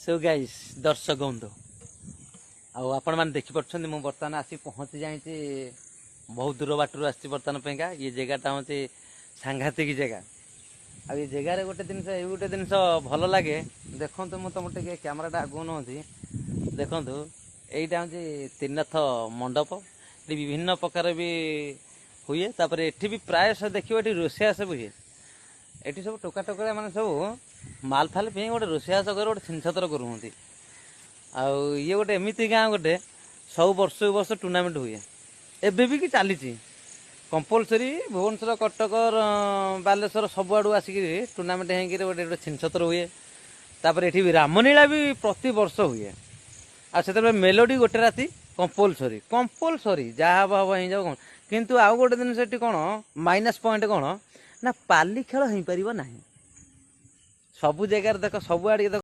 so guys दर्शक बंधु आपण मैंने देखिपे मुझे बर्तमान आसी पहुँची जाइए बहुत दूर बाटर आसी बर्तमान ये जगहटा हूँ सांघातिक जगह आ ये जगार गोटे जिन भल लगे देखो मुझे तुम टे कैमेराटा आगू नौ देखु यहीटा हूँ त्रिनाथ मंडप ये विभिन्न प्रकार भी हुए तापर एठी भी प्राय देखिए ये रोषेयास भी हुए ये सब टोका टोका मैंने सब माल फाल पे गोटे रोषेयास कर गोटे छिनछतर करुँच ये गोटे एमती गाँ गोटे सब वर्ष वर्ष टूर्णामेंट हुए एबे भी कि चली कंपलसरी भुवनेश्वर कटक बालेश्वर सबुआड़ आसिक टूर्णामेंट हो गोटे छिनछतर हुए तापर ये रामलीला भी प्रति वर्ष हुए आ मेलोडी गोटे राति कंपलसरी कंपलसरी जहाँ हम हम हो जाओ किंतु आउ गोटे दिन से कौन माइनस पॉइंट कौन ना पाली खेल हो पार ना सबु जगार देख सबुआड़ देख